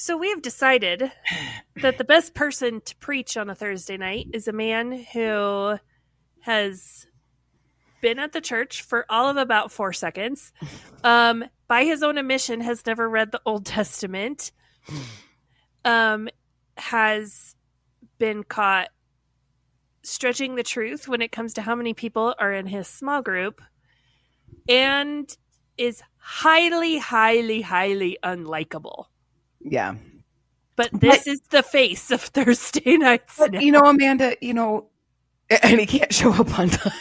So we have decided that the best person to preach on a Thursday night is a man who has been at the church for all of about 4 seconds. By his own admission, has never read the Old Testament. Has been caught stretching the truth when it comes to how many people are in his small group, and is highly, highly, highly unlikable. Yeah. But this is the face of Thursday nights. But, now. Amanda, and he can't show up on time.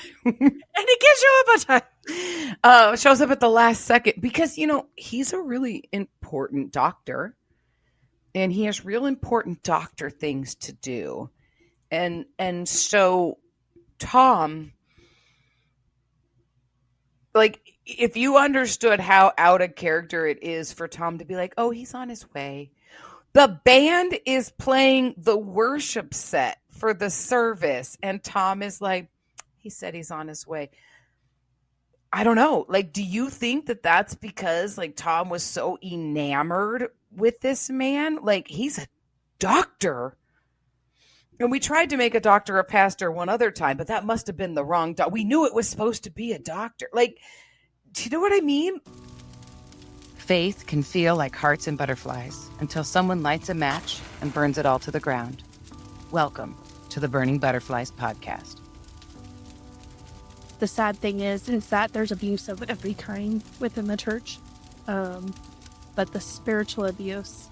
Shows up at the last second because, he's a really important doctor and he has real important doctor things to do. And so Tom, like, if you understood how out of character it is for Tom to be like, oh, he's on his way. The band is playing the worship set for the service. And Tom is like, he said he's on his way. I don't know. Like, do you think that that's because, like, Tom was so enamored with this man? Like, he's a doctor. And we tried to make a doctor a pastor one other time, but that must have been the wrong doctor. We knew it was supposed to be a doctor. Like, do you know what I mean? Faith can feel like hearts and butterflies until someone lights a match and burns it all to the ground. Welcome to the Burning Butterflies podcast. The sad thing is that there's abuse of every kind within the church. But the spiritual abuse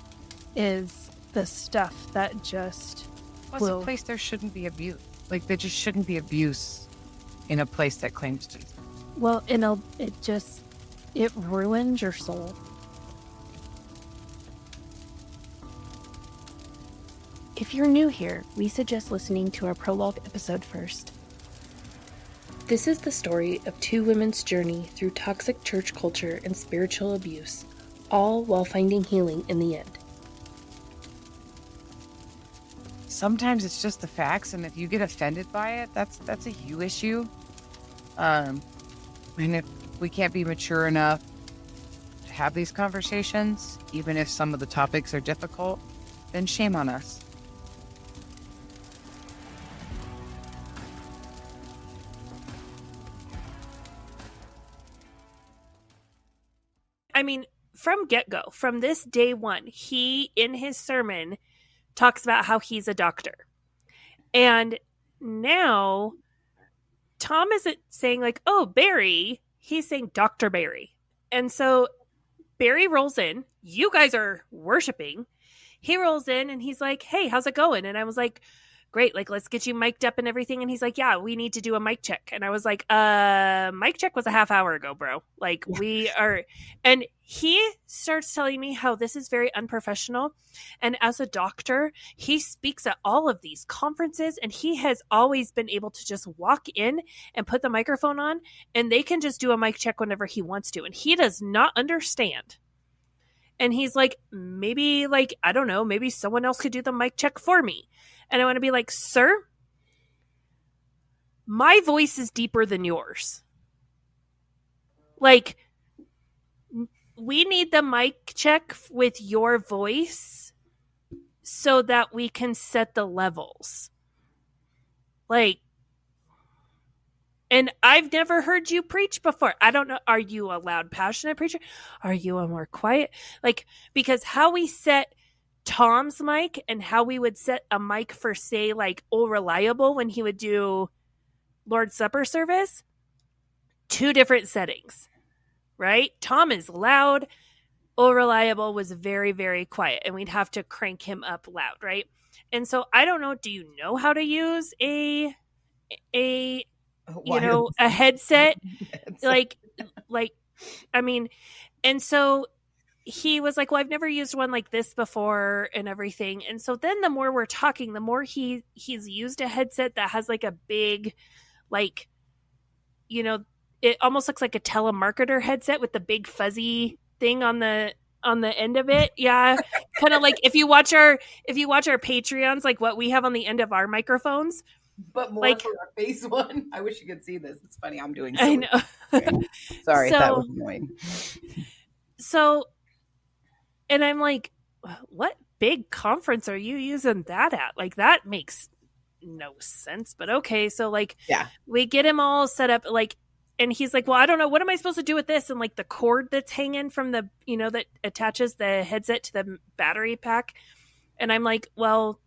is the stuff that just It's a place there shouldn't be abuse. Like, there just shouldn't be abuse in a place that claims Jesus. Well, it ruins your soul. If you're new here, we suggest listening to our prologue episode first. This is the story of two women's journey through toxic church culture and spiritual abuse, all while finding healing in the end. Sometimes it's just the facts, and if you get offended by it, that's a you issue. And if we can't be mature enough to have these conversations, even if some of the topics are difficult, then shame on us. I mean, from get-go, from this day one, he, in his sermon, talks about how he's a doctor. And now Tom isn't saying like, oh, Barry. He's saying Dr. Barry. And so Barry rolls in. You guys are worshiping. He rolls in and he's like, hey, how's it going? And I was like, great. Like, let's get you mic'd up and everything. And he's like, yeah, we need to do a mic check. And I was like, mic check was a half hour ago, bro. Like, we are. And he starts telling me how this is very unprofessional. And as a doctor, he speaks at all of these conferences and he has always been able to just walk in and put the microphone on and they can just do a mic check whenever he wants to. And he does not understand. And he's like, maybe, like, I don't know, maybe someone else could do the mic check for me. And I want to be like, sir, my voice is deeper than yours. Like, we need the mic check with your voice so that we can set the levels. Like, and I've never heard you preach before. I don't know. Are you a loud, passionate preacher? Are you a more quiet? Like, because how we set Tom's mic and how we would set a mic for, say, like, Old Reliable when he would do Lord's Supper service, two different settings, right? Tom is loud. Old Reliable was very, very quiet, and we'd have to crank him up loud, right? And so I don't know. Do you know how to use a headset? like, I mean, and so he was like, well, I've never used one like this before and everything. And so then the more we're talking, the more he's used a headset that has like a big, like, it almost looks like a telemarketer headset with the big fuzzy thing on the end of it. Yeah. Kind of like if you watch our Patreons, like what we have on the end of our microphones. But more like, for our face one. I wish you could see this. It's funny. I'm doing so. I know. Sorry if that was annoying. So, and I'm like, what big conference are you using that at? Like, that makes no sense, but okay. So like, Yeah. we get him all set up, like, and he's like, well, I don't know, what am I supposed to do with this? And like the cord that's hanging from the, that attaches the headset to the battery pack. And I'm like, well,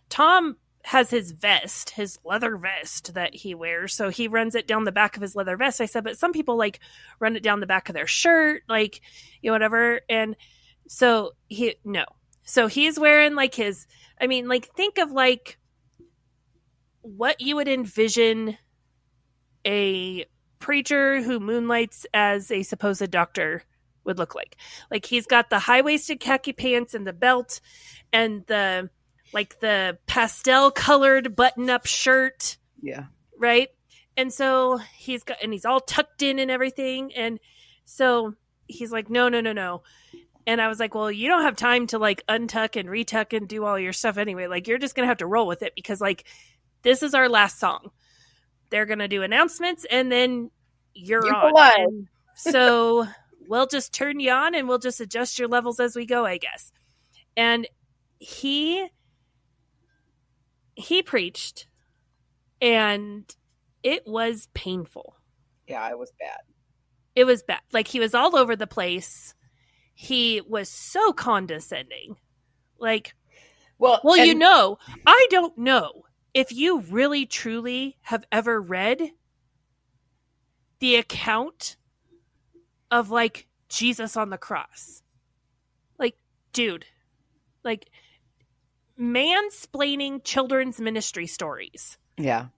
Tom has his vest, his leather vest that he wears. So he runs it down the back of his leather vest. I said, but some people like run it down the back of their shirt, like, whatever. And so so he's wearing like his, think of like what you would envision a preacher who moonlights as a supposed doctor would look like. Like, he's got the high-waisted khaki pants and the belt and the pastel colored button-up shirt. Yeah. Right? And so he's all tucked in and everything. And so he's like, no. And I was like, well, you don't have time to like untuck and retuck and do all your stuff anyway. Like, you're just going to have to roll with it because like, this is our last song. They're going to do announcements and then you're on. And so we'll just turn you on and we'll just adjust your levels as we go, I guess. And he preached and it was painful. Yeah, it was bad. It was bad. Like, he was all over the place. He was so condescending. Like, well, I don't know if you really truly have ever read the account of like Jesus on the cross. Like, dude, like mansplaining children's ministry stories. Yeah.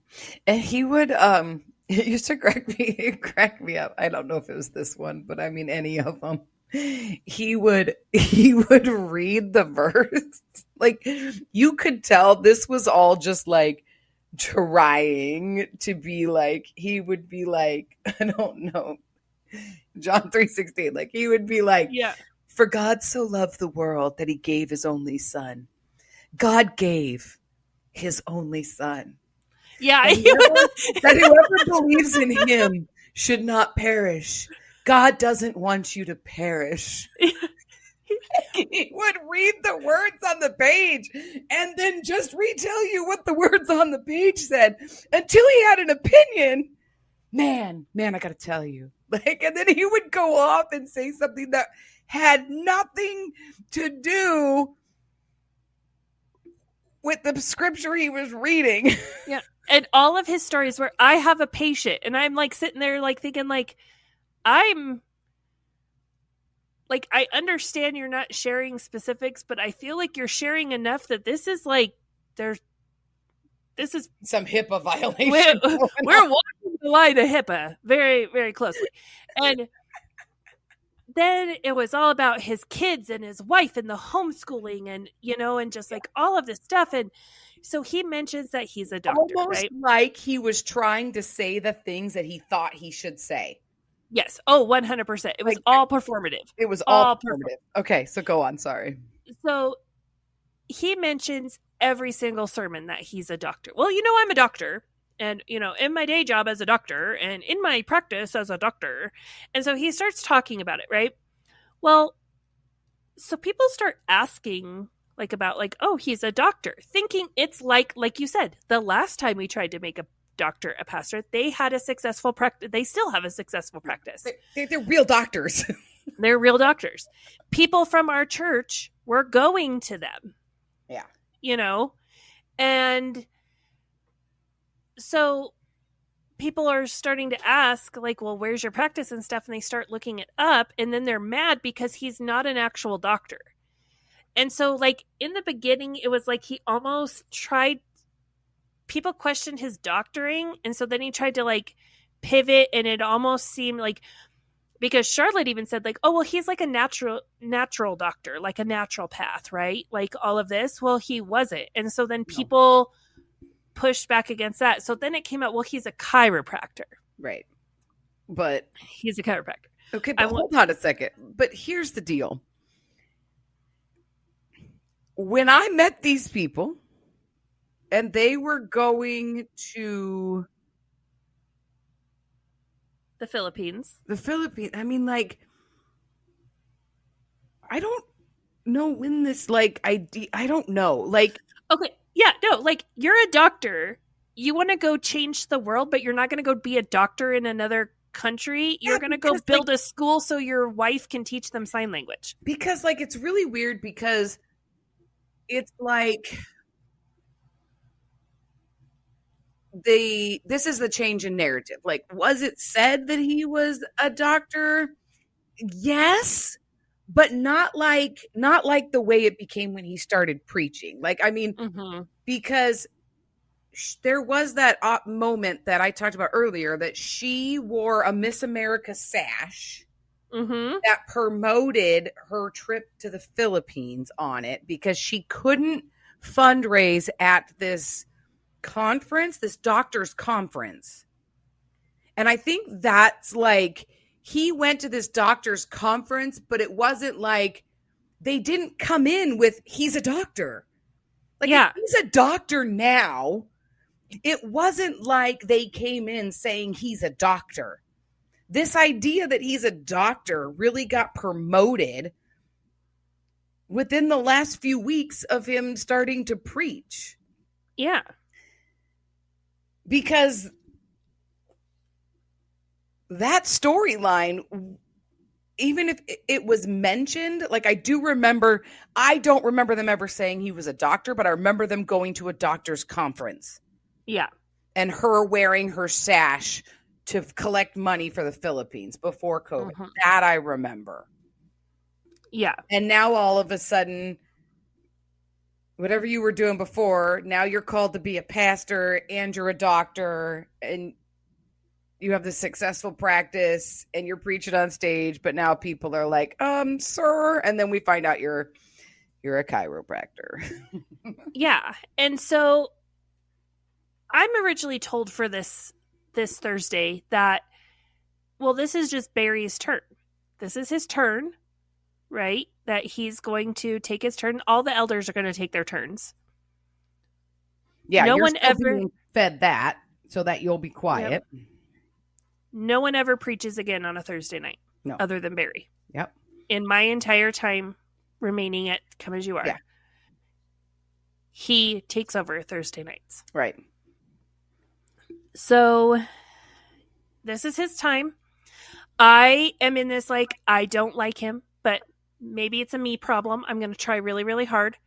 And he would it used to crack me up. I don't know if it was this one, but I mean any of them. He would read the verse. Like, you could tell this was all just like trying to be like, he would be like, I don't know, John 3:16. Like, he would be like, yeah, for God so loved the world that he gave his only son. God gave his only son. Yeah. That whoever believes in him should not perish. God doesn't want you to perish. He would read the words on the page and then just retell you what the words on the page said until he had an opinion. Man, I got to tell you. Like, and then he would go off and say something that had nothing to do with the scripture he was reading. Yeah. And all of his stories were, I have a patient, and I'm like sitting there like thinking like, I'm like, I understand you're not sharing specifics, but I feel like you're sharing enough that this is like, this is some HIPAA violation. We're walking the line of HIPAA very, very closely. And then it was all about his kids and his wife and the homeschooling and, and just like all of this stuff. And so he mentions that he's a doctor, almost right? Like he was trying to say the things that he thought he should say. Yes. Oh, 100%. It was all performative. It was all performative. Okay, so go on. Sorry. So he mentions every single sermon that he's a doctor. Well, I'm a doctor. And, in my day job as a doctor and in my practice as a doctor. And so he starts talking about it, right? Well, so people start asking about oh, he's a doctor, thinking it's like you said, the last time we tried to make a doctor a pastor, they had a successful practice. They still have a successful practice. They're real doctors. They're real doctors. People from our church were going to them. Yeah. And so people are starting to ask well, where's your practice and stuff? And they start looking it up, and then they're mad because he's not an actual doctor. And so in the beginning, it was like he almost tried, people questioned his doctoring. And so then he tried to pivot, and it almost seemed because Charlotte even said oh, well, he's like a natural doctor, like a naturopath, right? Like all of this. Well, he wasn't. And so then people pushed back against that. So then it came out, well, he's a chiropractor. Right. But he's a chiropractor. Okay, but hold on a second. But here's the deal. When I met these people and they were going to the Philippines, I mean, know in this like idea. I don't know. Like, Okay. Yeah, no, like you're a doctor. You want to go change the world, but you're not going to go be a doctor in another country. You're going to go because, build a school so your wife can teach them sign language. because like it's really weird because it's like this is the change in narrative. Like, was it said that he was a doctor? Yes, but not like the way it became when he started preaching. Like, I mean, Mm-hmm. because there was that moment that I talked about earlier that she wore a Miss America sash Mm-hmm. that promoted her trip to the Philippines on it because she couldn't fundraise at this conference, this doctor's conference. And I think that's like, he went to this doctor's conference, but it wasn't like they didn't come in with, he's a doctor. Like, Yeah. if he's a doctor now, it wasn't like they came in saying he's a doctor. This idea that he's a doctor really got promoted within the last few weeks of him starting to preach. Yeah. Because that storyline, even if it was mentioned, like I don't remember them ever saying he was a doctor, but I remember them going to a doctor's conference Yeah. and her wearing her sash to collect money for the Philippines before COVID. Mhm. That I remember. Yeah. And now all of a sudden, whatever you were doing before, now you're called to be a pastor and you're a doctor and you have this successful practice and you're preaching on stage, but now people are like, sir. And then we find out you're a chiropractor. Yeah. And so I'm originally told for this Thursday that, well, this is just Barry's turn. This is his turn, right? That he's going to take his turn. All the elders are going to take their turns. Yeah, No you're one still ever- being fed that so that you'll be quiet. Yep. No one ever preaches again on a Thursday night, No. other than Barry. Yep. In my entire time remaining at Come As You Are, Yeah. he takes over Thursday nights. Right. So this is his time. I am in this, like, I don't like him, but maybe it's a me problem. I'm going to try really, really hard.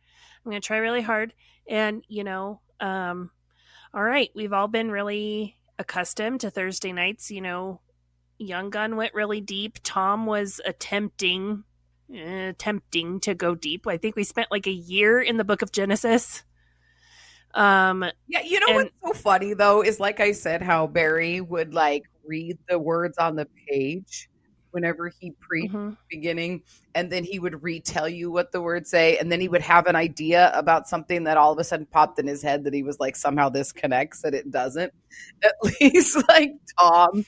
And, all right, we've all been really accustomed to Thursday nights. Young Gun went really deep. Tom was attempting to go deep. I think we spent like a year in the book of Genesis. Yeah, what's so funny though is, like I said, how Barry would like read the words on the page whenever he preached Mhm. at the beginning, and then he would retell you what the words say, and then he would have an idea about something that all of a sudden popped in his head that he was like, somehow this connects, and it doesn't. At least like Tom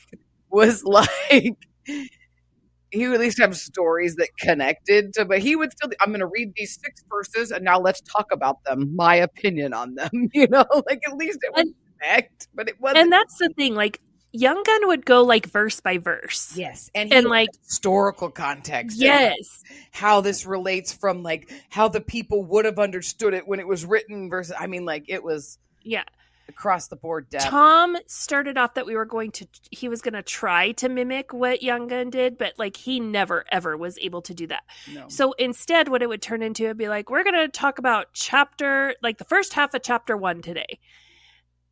was like, he would at least have stories that connected to, but he would still, I'm going to read these 6 verses and now let's talk about them, my opinion on them, like at least it would connect, but it wasn't. And that's the thing, like, Young Gun would go like verse by verse. Yes. And like historical context. Yes. How this relates from like how the people would have understood it when it was written versus, I mean, like it was across the board depth. Tom started off that he was going to try to mimic what Young Gun did, but like he never ever was able to do that. No. So instead what it would turn into, it'd be like, we're going to talk about the first half of chapter 1 today.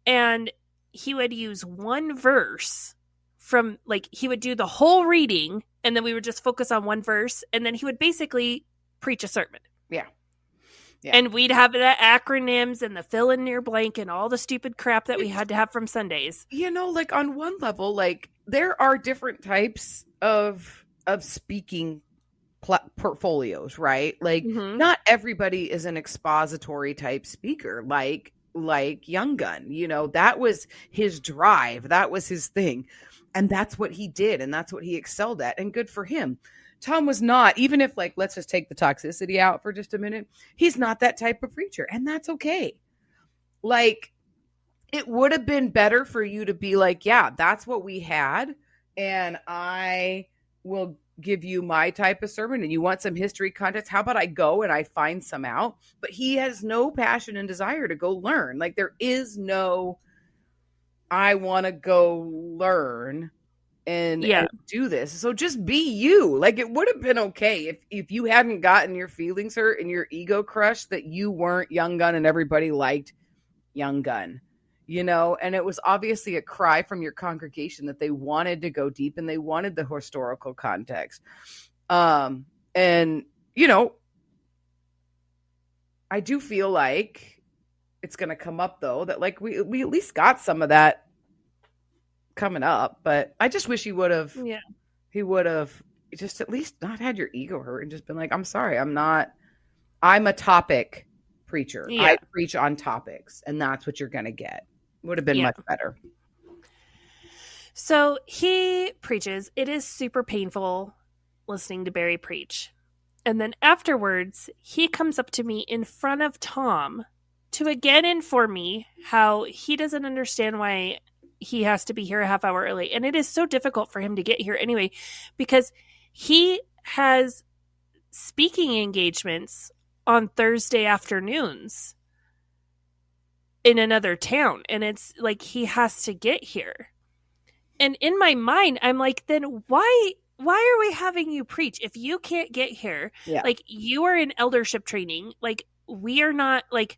And he would use one verse from, like, he would do the whole reading and then we would just focus on one verse and then he would basically preach a sermon. Yeah. And we'd have the acronyms and the fill in your blank and all the stupid crap that we had to have from Sundays. Like on one level, like there are different types of speaking portfolios, right? Like not everybody is an expository type speaker, like Young Gun. That was his drive, that was his thing, and that's what he did, and that's what he excelled at, and good for him. Tom was not, even if like, let's just take the toxicity out for just a minute, he's not that type of preacher, and that's okay. Like, it would have been better for you to be like, yeah, that's what we had, and I will give you my type of sermon and you want some history context, how about I go and I find some out? But he has no passion and desire to go learn. Like there is no, I want to go learn and do this. So just be you. Like it would have been okay if you hadn't gotten your feelings hurt and your ego crushed that you weren't Young Gun and everybody liked Young Gun, you know, and it was obviously a cry from your congregation that they wanted to go deep and they wanted the historical context. And, you know, I do feel like it's going to come up though, that like we at least got some of that coming up, but I just wish he would have just at least not had your ego hurt and just been like, I'm sorry, I'm a topic preacher. I preach on topics and that's what you're going to get. Would have been much better. So he preaches. It is super painful listening to Barry preach. And then afterwards, he comes up to me in front of Tom to again inform me how he doesn't understand why he has to be here a half hour early. And it is so difficult for him to get here anyway, because he has speaking engagements on Thursday afternoons in another town. And it's like, he has to get here. And in my mind, I'm like, then why are we having you preach? If you can't get here, like you are in eldership training, like we are not, like,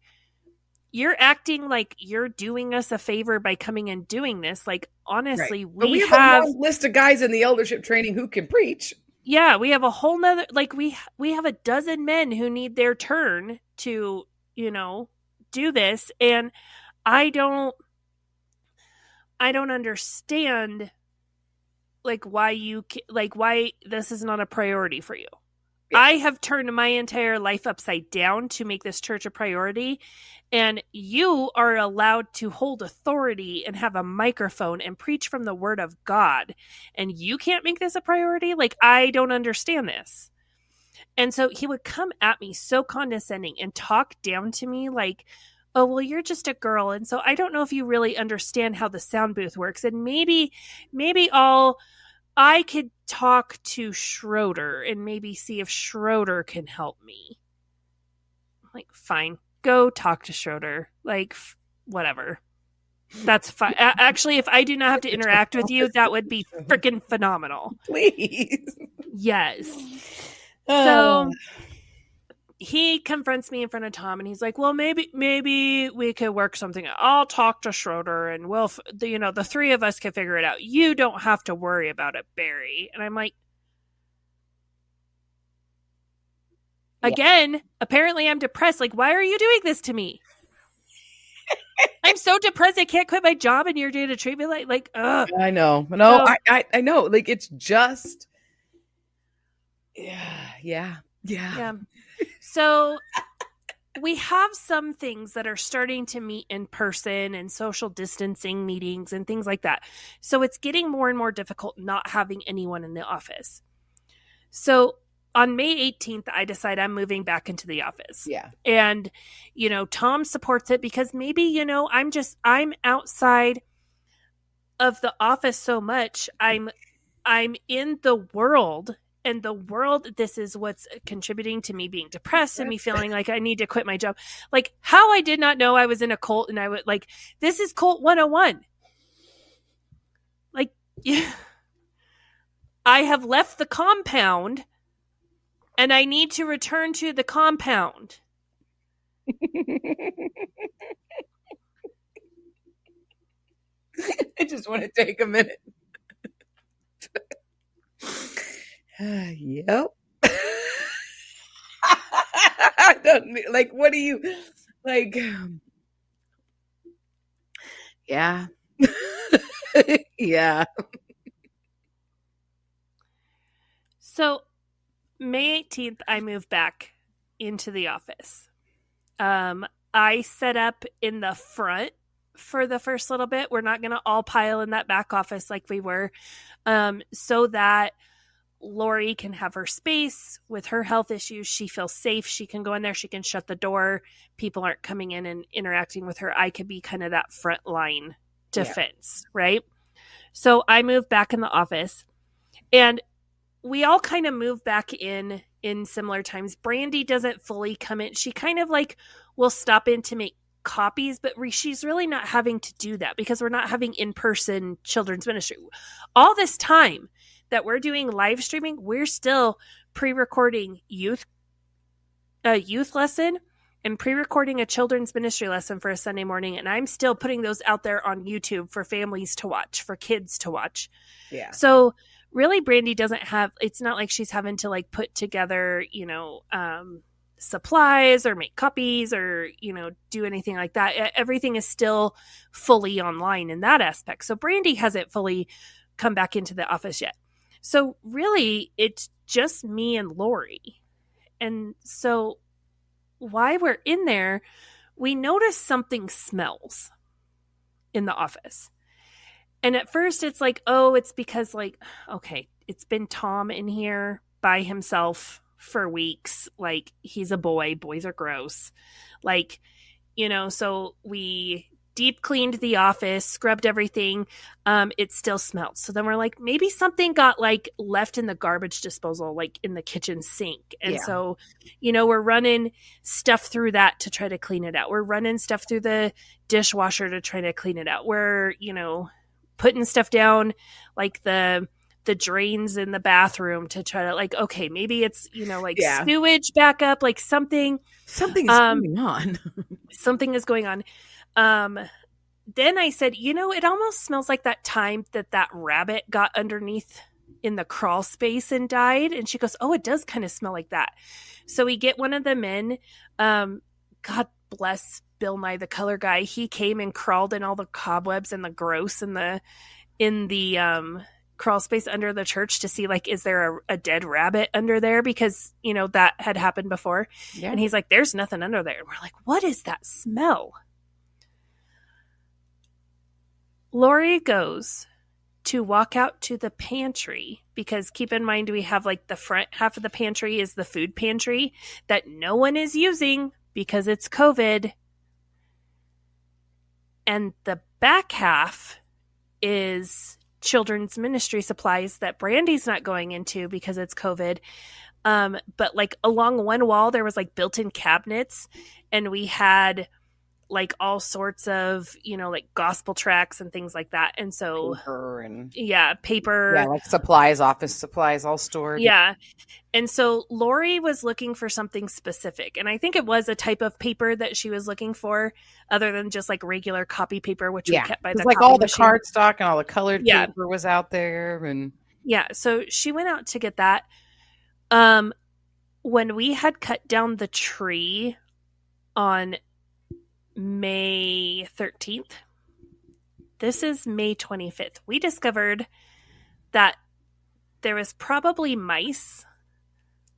you're acting like you're doing us a favor by coming and doing this. Like, honestly, we have a long list of guys in the eldership training who can preach. Yeah, we have a whole nother, like we have a dozen men who need their turn to, you know, do this. And I don't understand like why this is not a priority for you. Yeah. I have turned my entire life upside down to make this church a priority, and you are allowed to hold authority and have a microphone and preach from the word of God, and you can't make this a priority? Like, I don't understand this. And so he would come at me so condescending and talk down to me like, oh, well, you're just a girl, and so I don't know if you really understand how the sound booth works, and maybe I could talk to Schroeder and maybe see if Schroeder can help me. I'm like, fine, go talk to Schroeder. Like, whatever. That's fine. Actually, if I do not have to interact with you, that would be freaking phenomenal. Please. Yes. So he confronts me in front of Tom and he's like, well, maybe we could work something out. I'll talk to Schroeder and we'll, the three of us can figure it out. You don't have to worry about it, Barry. And I'm like, again, apparently I'm depressed. Like, why are you doing this to me? I'm so depressed I can't quit my job and you're doing to treat me like ugh. I know. No, I know. Like, it's just yeah. So we have some things that are starting to meet in person and social distancing meetings and things like that. So it's getting more and more difficult not having anyone in the office. So on May 18th, I decide I'm moving back into the office. Yeah. And, Tom supports it because maybe, I'm outside of the office so much. I'm in the world. And the world, this is what's contributing to me being depressed and me feeling like I need to quit my job. Like, how I did not know I was in a cult, and I would like, this is cult 101. Like, yeah, I have left the compound and I need to return to the compound. I just want to take a minute. Yep. I don't like. What do you like? Yeah. Yeah. So, May 18th, I moved back into the office. I set up in the front for the first little bit. We're not going to all pile in that back office like we were, so that Lori can have her space with her health issues. She feels safe. She can go in there. She can shut the door. People aren't coming in and interacting with her. I could be kind of that front line defense, right? So I moved back in the office. And we all kind of move back in similar times. Brandy doesn't fully come in. She kind of like will stop in to make copies, but she's really not having to do that because we're not having in-person children's ministry. All this time that we're doing live streaming, we're still pre-recording a youth lesson and pre-recording a children's ministry lesson for a Sunday morning, and I'm still putting those out there on YouTube for families to watch, for kids to watch. Yeah. So really, Brandy doesn't have, it's not like she's having to like put together, supplies or make copies or, do anything like that. Everything is still fully online in that aspect. So Brandy hasn't fully come back into the office yet. So really, it's just me and Lori. And so while we're in there, we notice something smells in the office. And at first it's like, oh, it's because like, okay, it's been Tom in here by himself for weeks. Like, he's a boy. Boys are gross. Like, so we deep cleaned the office, scrubbed everything. It still smelled. So then we're like, maybe something got like left in the garbage disposal, like in the kitchen sink. And so, we're running stuff through that to try to clean it out. We're running stuff through the dishwasher to try to clean it out. We're, putting stuff down like the drains in the bathroom to try to like, okay, maybe it's, sewage backup, like something is going on. Something is going on. Then I said, it almost smells like that time that rabbit got underneath in the crawl space and died. And she goes, oh, it does kind of smell like that. So we get one of the men, God bless Bill Nye the color guy. He came and crawled in all the cobwebs and the gross in the crawl space under the church to see like, is there a dead rabbit under there? Because, that had happened before. Yeah. And he's like, there's nothing under there. And we're like, what is that smell? Lori goes to walk out to the pantry because keep in mind, we have like the front half of the pantry is the food pantry that no one is using because it's COVID. And the back half is children's ministry supplies that Brandy's not going into because it's COVID. But like along one wall, there was like built-in cabinets and we had like all sorts of, like gospel tracts and things like that. And so paper. Yeah, like supplies, office supplies, all stored. Yeah. And so Lori was looking for something specific. And I think it was a type of paper that she was looking for other than just like regular copy paper, which we kept by the like all the cardstock and all the colored paper was out there. And so she went out to get that. When we had cut down the tree on May 13th. This is May 25th. We discovered that there was probably mice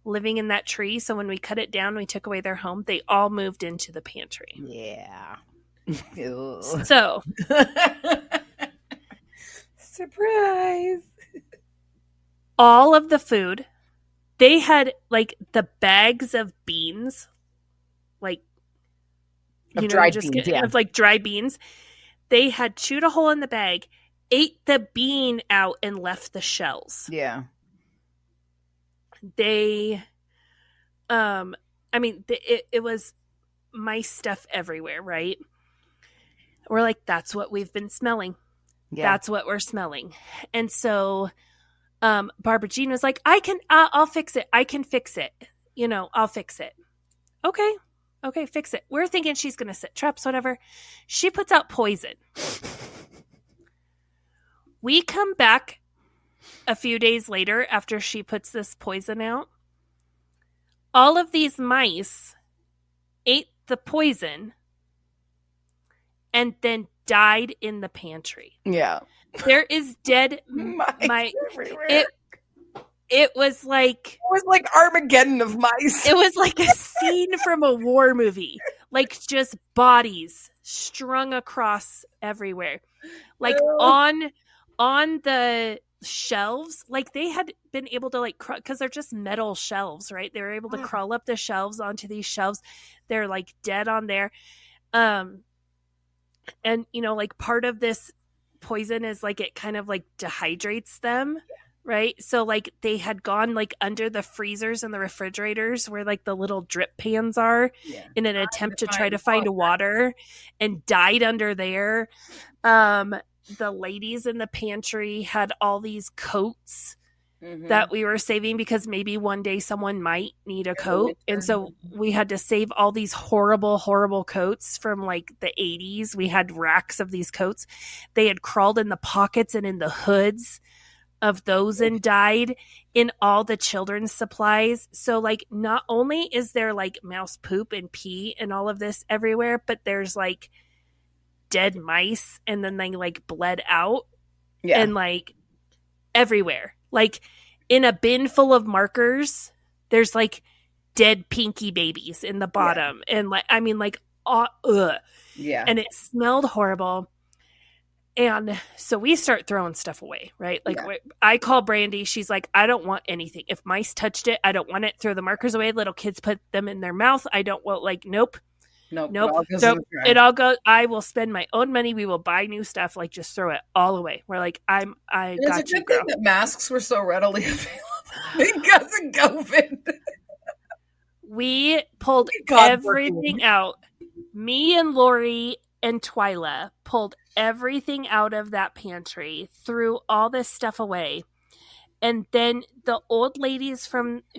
living in that tree. So when we cut it down, we took away their home. They all moved into the pantry. Yeah. So. Surprise. All of the food, they had like the bags of beans, like, of dried beans, of like dry beans. They had chewed a hole in the bag, ate the bean out, and left the shells. Yeah. They, it was mice stuff everywhere, right? We're like, that's what we've been smelling. Yeah. That's what we're smelling. And so, Barbara Jean was like, I'll fix it. I can fix it. I'll fix it. Okay, fix it. We're thinking she's going to set traps, whatever. She puts out poison. We come back a few days later after she puts this poison out. All of these mice ate the poison and then died in the pantry. Yeah. There is dead mice everywhere. It was like Armageddon of mice. It was like a scene from a war movie. Like just bodies strung across everywhere. Like on the shelves, like they had been able to because they're just metal shelves, right? They were able to crawl up the shelves onto these shelves. They're like dead on there. And like part of this poison is like it kind of like dehydrates them. right? So like they had gone like under the freezers and the refrigerators where like the little drip pans are in an attempt to try to find water and died under there. The ladies in the pantry had all these coats that we were saving because maybe one day someone might need a coat. And so we had to save all these horrible, horrible coats from like the 80s. We had racks of these coats. They had crawled in the pockets and in the hoods of those and died in all the children's supplies. So like not only is there like mouse poop and pee and all of this everywhere, but there's like dead mice and then they like bled out and like everywhere. Like in a bin full of markers, there's like dead Pinky babies in the bottom. And like, I mean like, and it smelled horrible. And so we start throwing stuff away, right? Like I call Brandy. She's like, I don't want anything. If mice touched it, I don't want it. Throw the markers away. Little kids put them in their mouth. I don't want like, nope. It all goes. I will spend my own money. We will buy new stuff. Like just throw it all away. We're like, I got you. It's a good thing that masks were so readily available because of COVID. We pulled everything out. Me and Lori and Twyla pulled everything out of that pantry, threw all this stuff away. And then the old ladies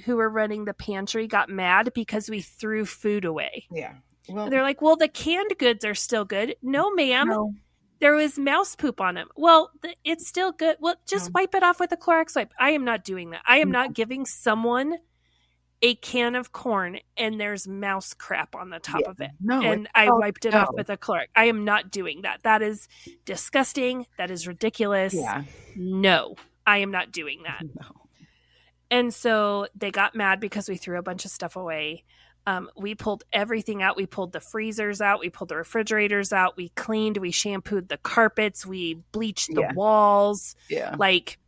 who were running the pantry got mad because we threw food away. Yeah. Well, they're like, well, the canned goods are still good. No, ma'am. No. There was mouse poop on them. Well, it's still good. Well, just wipe it off with a Clorox wipe. I am not doing that. I am not giving someone a can of corn and there's mouse crap on the top of it. No, and I wiped it off with a Clorox. I am not doing that. That is disgusting. That is ridiculous. Yeah. No, I am not doing that. No. And so they got mad because we threw a bunch of stuff away. We pulled everything out. We pulled the freezers out. We pulled the refrigerators out. We cleaned. We shampooed the carpets. We bleached the walls. Yeah. Like,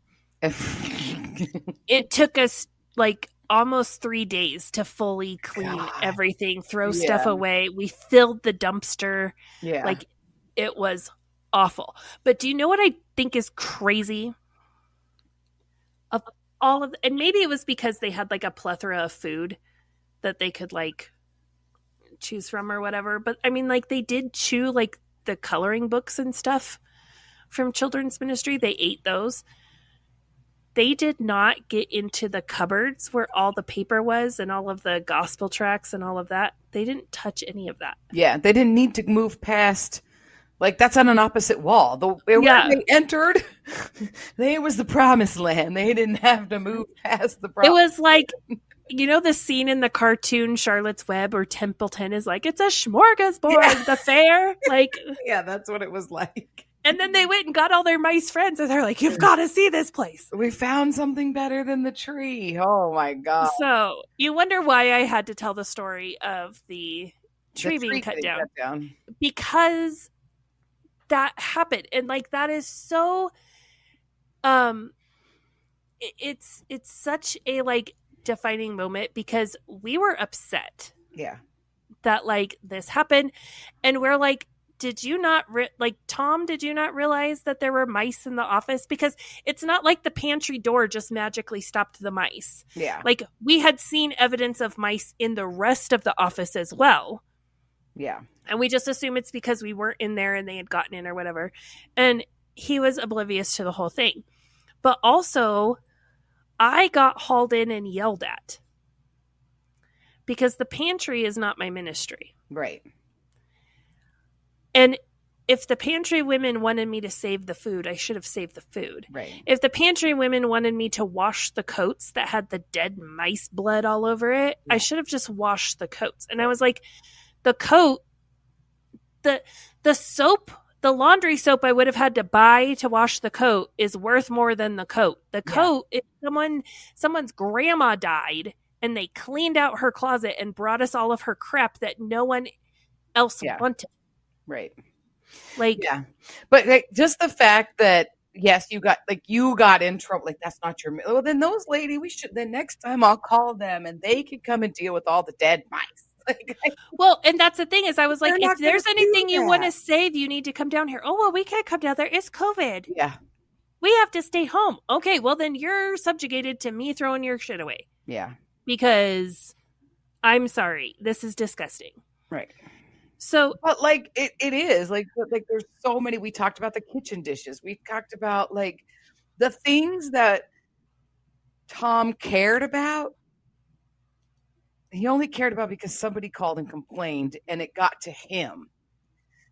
it took us like almost 3 days to fully clean everything, throw stuff away. We filled the dumpster. Yeah. Like, it was awful. But do you know what I think is crazy? Of all of, and maybe it was because they had like a plethora of food that they could like choose from or whatever. But I mean, like they did chew like the coloring books and stuff from children's ministry. They ate those. They did not get into the cupboards where all the paper was and all of the gospel tracts and all of that. They didn't touch any of that. Yeah. They didn't need to move past, like that's on an opposite wall. Where they entered, it was the promised land. They didn't have to move past the promised It was like, you know the scene in the cartoon Charlotte's Web where Templeton is like, it's a smorgasbord, the fair? Like, yeah, that's what it was like. And then they went and got all their mice friends and they're like, you've got to see this place. We found something better than the tree. Oh my God. So you wonder why I had to tell the story of the tree being cut down. Because that happened. And like, that is so, it's such a like, defining moment because we were upset that like this happened and we're like, did you not Tom, did you not realize that there were mice in the office? Because it's not like the pantry door just magically stopped the mice. Yeah. Like we had seen evidence of mice in the rest of the office as well. Yeah. And we just assume it's because we weren't in there and they had gotten in or whatever. And he was oblivious to the whole thing. But also I got hauled in and yelled at because the pantry is not my ministry. Right. And if the pantry women wanted me to save the food, I should have saved the food. Right. If the pantry women wanted me to wash the coats that had the dead mice blood all over it, I should have just washed the coats. And I was like, the coat, the soap, the laundry soap I would have had to buy to wash the coat is worth more than the coat. The coat, if someone's grandma died and they cleaned out her closet and brought us all of her crap that no one else wanted. Right. Like, but like, just the fact that, yes, you got in trouble. Like, that's not your, well, then those lady, then next time I'll call them and they can come and deal with all the dead mice. Well, and that's the thing is I was like, if there's anything you want to save, you need to come down here. Oh, well, we can't come down there. It's COVID. Yeah. We have to stay home. Okay, well then you're subjugated to me throwing your shit away. Yeah. Because I'm sorry, this is disgusting. Right. So, but like it is like there's so many. We talked about the kitchen dishes. We talked about like the things that Tom cared about. He only cared about because somebody called and complained and it got to him.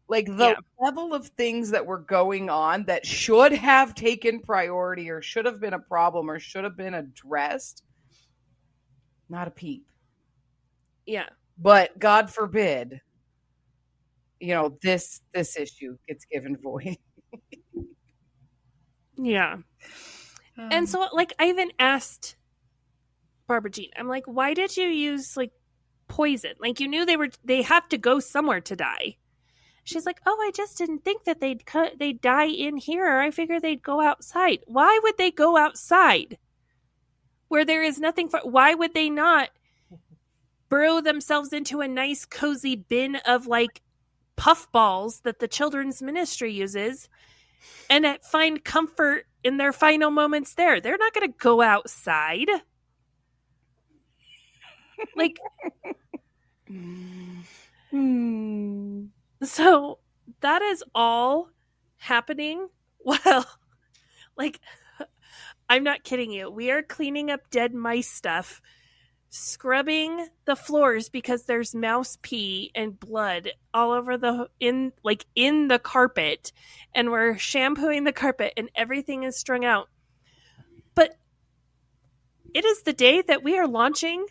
Like the level of things that were going on that should have taken priority or should have been a problem or should have been addressed. Not a peep. Yeah. But God forbid, this issue gets given voice. Yeah. And so, like, I even asked Barbara Jean, I'm like, why did you use, like, poison? Like, you knew they have to go somewhere to die. She's like, oh, I just didn't think that they'd die in here. I figured they'd go outside. Why would they go outside where there is nothing why would they not burrow themselves into a nice, cozy bin of, like, puffballs that the children's ministry uses and find comfort in their final moments there? They're not going to go outside. Like, so that is all happening. Well, like, I'm not kidding you. We are cleaning up dead mice stuff, scrubbing the floors because there's mouse pee and blood all over in the carpet, and we're shampooing the carpet and everything is strung out. But it is the day that we are launching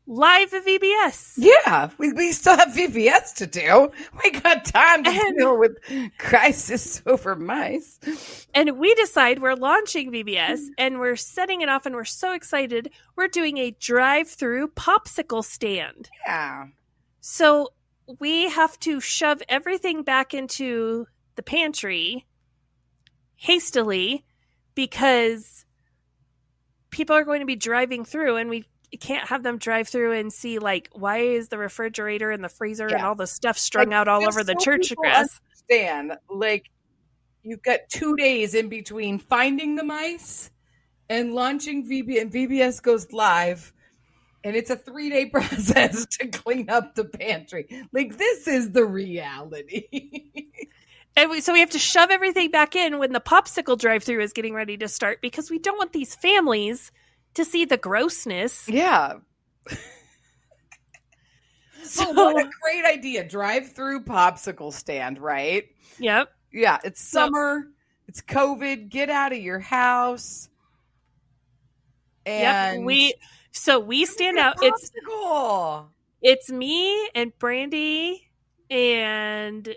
live VBS. Yeah, we still have VBS to do. We got time to deal with crisis over mice. And we decide we're launching VBS and we're setting it off and we're so excited. We're doing a drive-through popsicle stand. Yeah. So we have to shove everything back into the pantry hastily because people are going to be driving through and we can't have them drive through and see, like, why is the refrigerator and the freezer and all the stuff strung out all over the church grass. Understand, like, you've got 2 days in between finding the mice and launching VBS, and VBS goes live, and it's a 3-day process to clean up the pantry. Like, this is the reality. And so we have to shove everything back in when the popsicle drive-through is getting ready to start because we don't want these families to see the grossness. Yeah. So what a great idea. Drive-through popsicle stand, right? Yep. Yeah, it's summer. It's COVID. Get out of your house. And we stand out. It's me and Brandy and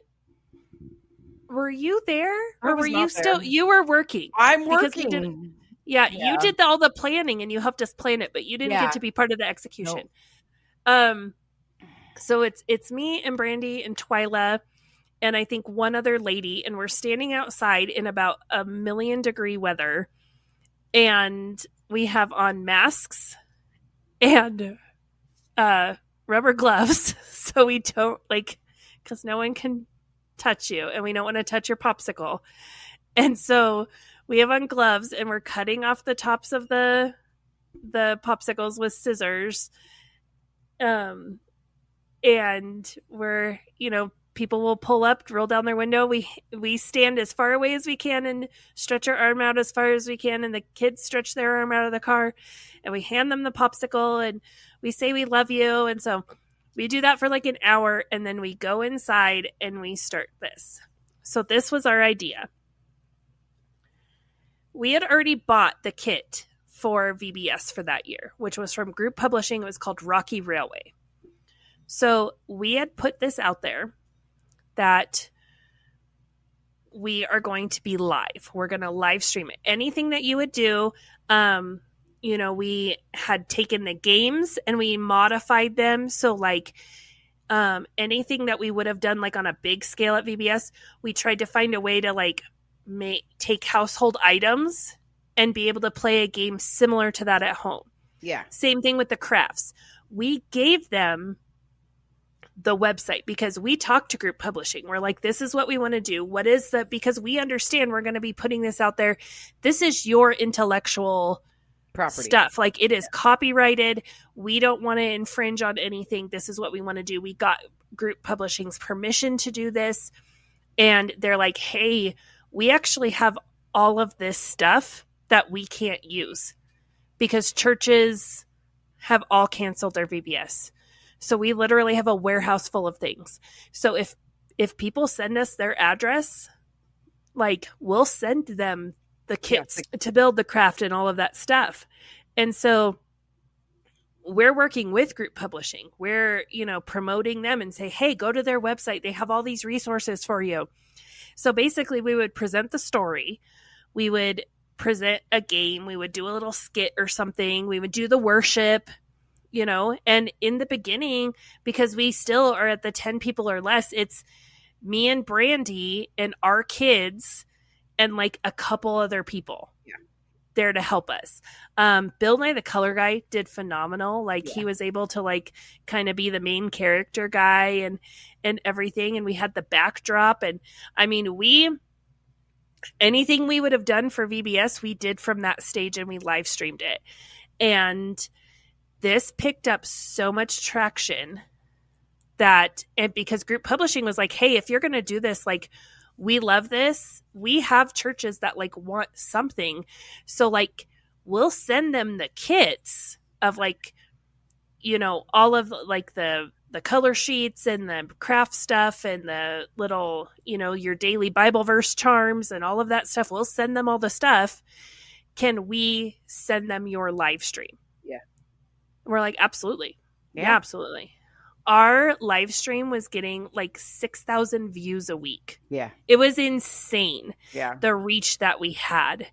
were you there? Or were you still there. You were working. I'm working. You did all the planning and you helped us plan it, but you didn't get to be part of the execution. Nope. So it's me and Brandy and Twyla and I think one other lady, and we're standing outside in about 1,000,000-degree weather, and we have on masks and rubber gloves so we don't, like, because no one can touch you and we don't want to touch your popsicle. And so we have on gloves and we're cutting off the tops of the popsicles with scissors. And we're, people will pull up, roll down their window. We stand as far away as we can and stretch our arm out as far as we can. And the kids stretch their arm out of the car and we hand them the popsicle and we say, we love you. And so we do that for like an hour and then we go inside and we start this. So this was our idea. We had already bought the kit for VBS for that year, which was from Group Publishing. It was called Rocky Railway. So we had put this out there that we are going to be live. We're going to live stream it. Anything that you would do, we had taken the games and we modified them. So like anything that we would have done like on a big scale at VBS, we tried to find a way to like take household items and be able to play a game similar to that at home. Yeah. Same thing with the crafts. We gave them the website, because we talk to group publishing. We're like, this is what we want to do. Because we understand we're going to be putting this out there. This is your intellectual Property stuff. Like, it is copyrighted. We don't want to infringe on anything. This is what we want to do. We got group publishing's permission to do this. And they're like, hey, we actually have all of this stuff that we can't use because churches have all canceled their VBS. So we literally have a warehouse full of things. So if people send us their address, like, we'll send them the kits to build the craft and all of that stuff. And so we're working with group publishing. We're, promoting them and say, hey, go to their website. They have all these resources for you. So basically we would present the story. We would present a game. We would do a little skit or something. We would do the worship, and in the beginning, because we still are at the 10 people or less, it's me and Brandy and our kids and like a couple other people there to help us. Bill Nye, the color guy, did phenomenal. Like, he was able to like kind of be the main character guy and everything. And we had the backdrop. And I mean, anything we would have done for VBS, we did from that stage, and we live streamed it. And this picked up so much traction and because group publishing was like, hey, if you're going to do this, like, we love this. We have churches that like want something. So like, we'll send them the kits of like, all of like the color sheets and the craft stuff and the little, your daily Bible verse charms and all of that stuff. We'll send them all the stuff. Can we send them your live stream? Yeah. We're like, absolutely. Yeah, absolutely. Our live stream was getting like 6,000 views a week. Yeah. It was insane. Yeah. The reach that we had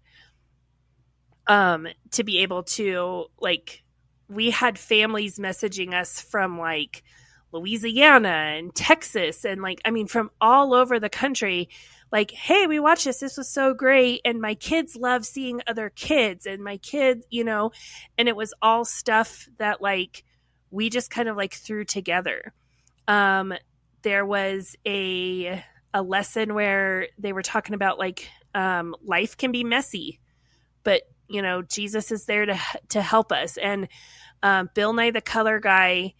to be able to, like, we had families messaging us from like Louisiana and Texas and like, I mean, from all over the country, like, hey, we watched this. This was so great. And my kids love seeing other kids, and my kids, and it was all stuff that like, we just kind of like threw together. There was a lesson where they were talking about like life can be messy, but Jesus is there to help us. And Bill Nye, the color guy,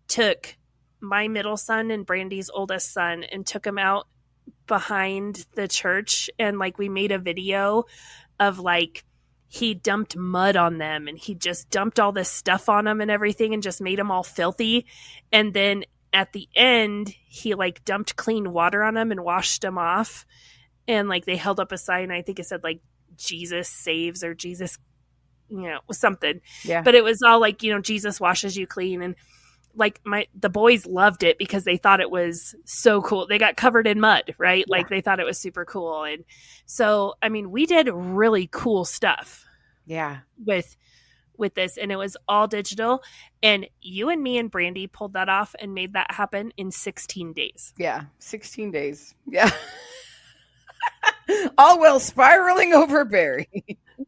took my middle son and Brandy's oldest son and took them out behind the church, and like we made a video of like, he dumped mud on them, and he just dumped all this stuff on them and everything and just made them all filthy. And then at the end, he like dumped clean water on them and washed them off. And like, they held up a sign. I think it said like, Jesus saves, or Jesus, something. Yeah. But it was all like, Jesus washes you clean. And like the boys loved it because they thought it was so cool. They got covered in mud, right? Yeah. Like, they thought it was super cool. And so, I mean, we did really cool stuff. Yeah. With this, and it was all digital, and you and me and Brandy pulled that off and made that happen in 16 days. Yeah. 16 days. Yeah. All while spiraling over Barry.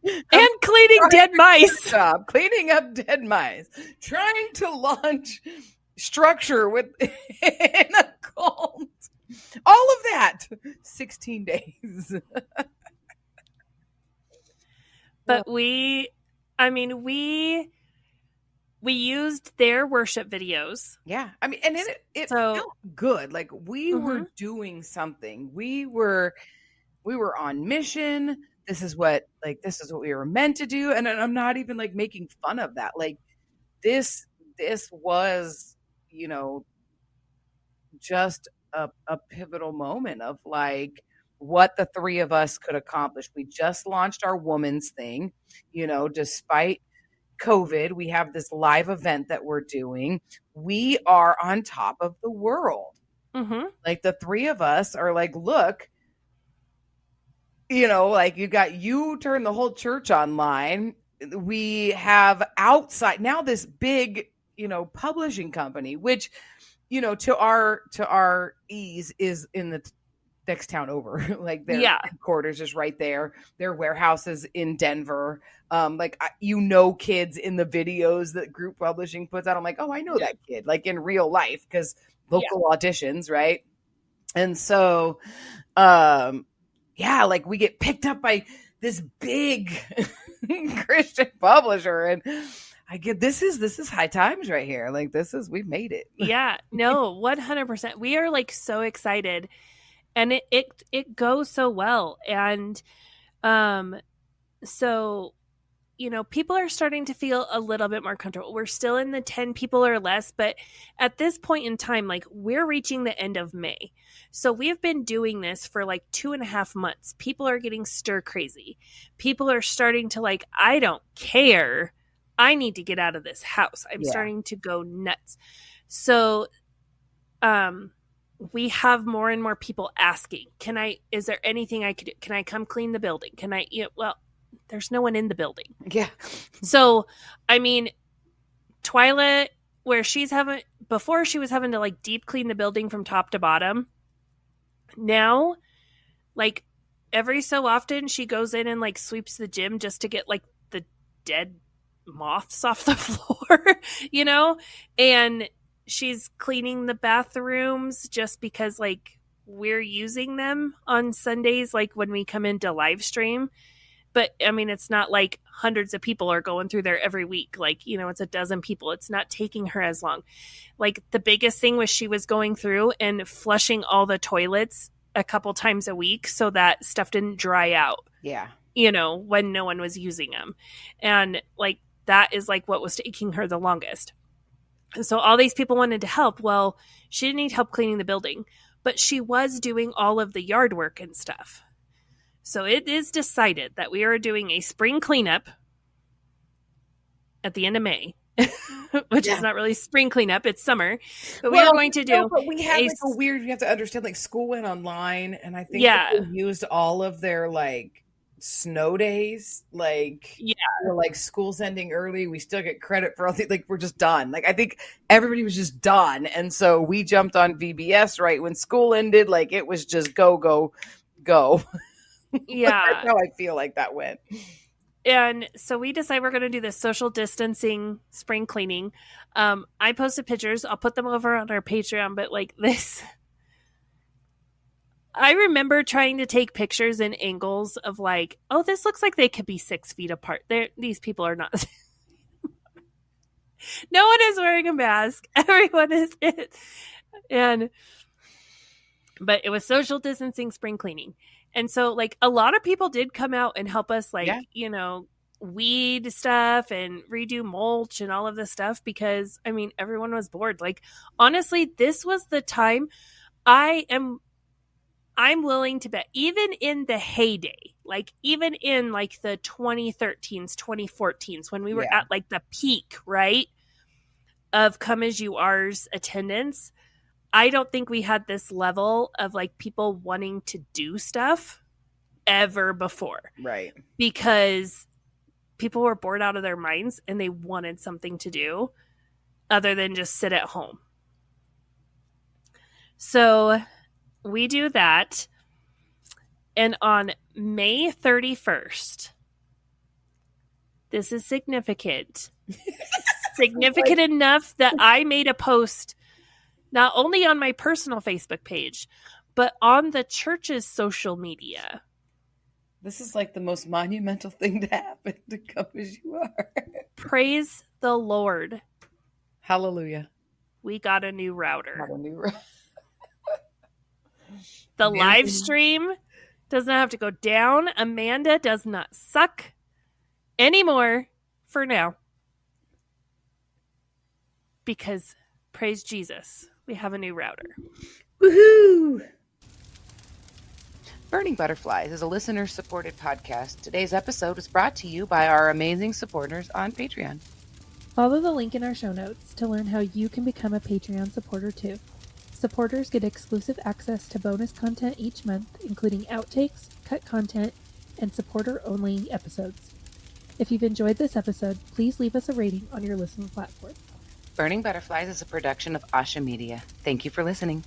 And cleaning dead mice. Cleaning up dead mice. Trying to launch structure in a cult. All of that. 16 days. But we used their worship videos. Yeah. I mean, and it felt good. Like, we were doing something. We were on mission. This is what we were meant to do. And I'm not even like making fun of that. Like, this was, just a pivotal moment of like what the three of us could accomplish. We just launched our woman's thing, despite COVID, we have this live event that we're doing. We are on top of the world. Mm-hmm. Like, the three of us are like, look, like, you turn the whole church online. We have outside now this big, publishing company, which, to our ease is in the next town over. Like, their headquarters is right there. Their warehouse is in Denver. Kids in the videos that group publishing puts out. I'm like, oh, I know that kid, like, in real life, because local auditions, right? And so, yeah, like we get picked up by this big Christian publisher, and I get this is high times right here. Like we've made it. Yeah, no, 100%. We are like so excited, and it goes so well, and so people are starting to feel a little bit more comfortable. We're still in the 10 people or less, but at this point in time, like we're reaching the end of May. So we've been doing this for like 2.5 months. People are getting stir crazy. People are starting to like, I don't care. I need to get out of this house. I'm starting to go nuts. So, we have more and more people asking, is there anything I could do? Can I come clean the building? Can I, well, there's no one in the building. Yeah. So, I mean, Twyla, before she was having to like deep clean the building from top to bottom. Now, like every so often she goes in and like sweeps the gym just to get like the dead moths off the floor, and she's cleaning the bathrooms just because like we're using them on Sundays, like when we come into live stream. But I mean, it's not like hundreds of people are going through there every week. Like, it's a dozen people. It's not taking her as long. Like the biggest thing was she was going through and flushing all the toilets a couple times a week so that stuff didn't dry out. Yeah. When no one was using them. And like, that is like what was taking her the longest. And so all these people wanted to help. Well, she didn't need help cleaning the building, but she was doing all of the yard work and stuff. So it is decided that we are doing a spring cleanup at the end of May, which is not really spring cleanup. It's summer. But we are going to do. But we had like a weird, you have to understand, like school went online, and I think they used all of their like snow days. Like, like school's ending early. We still get credit for all the, like, we're just done. Like, I think everybody was just done. And so we jumped on VBS right when school ended. Like, it was just go, go, go. Yeah. That's how I feel like that went. And so we decide we're going to do this social distancing spring cleaning. I posted pictures. I'll put them over on our Patreon, but like this, I remember trying to take pictures in angles of like, oh, this looks like they could be 6 feet apart. These people are not. No one is wearing a mask. Everyone is. But it was social distancing spring cleaning. And so, like, a lot of people did come out and help us, like, weed stuff and redo mulch and all of this stuff because, I mean, everyone was bored. Like, honestly, this was the time I'm willing to bet, even in the heyday, like, even in, like, the 2013s, 2014s, when we were at, like, the peak, right, of Come As You Are's attendance, I don't think we had this level of like people wanting to do stuff ever before. Right. Because people were bored out of their minds and they wanted something to do other than just sit at home. So we do that. And on May 31st, this is significant. Significant enough that I made a post not only on my personal Facebook page, but on the church's social media. This is like the most monumental thing to happen to Come As You Are. Praise the Lord. Hallelujah. We got a new router. Got a new router. The live stream does not have to go down. Amanda does not suck anymore for now. Because, praise Jesus, we have a new router. Woohoo! Burning Butterflies is a listener-supported podcast. Today's episode was brought to you by our amazing supporters on Patreon. Follow the link in our show notes to learn how you can become a Patreon supporter too. Supporters get exclusive access to bonus content each month, including outtakes, cut content, and supporter-only episodes. If you've enjoyed this episode, please leave us a rating on your listening platform. Burning Butterflies is a production of Asha Media. Thank you for listening.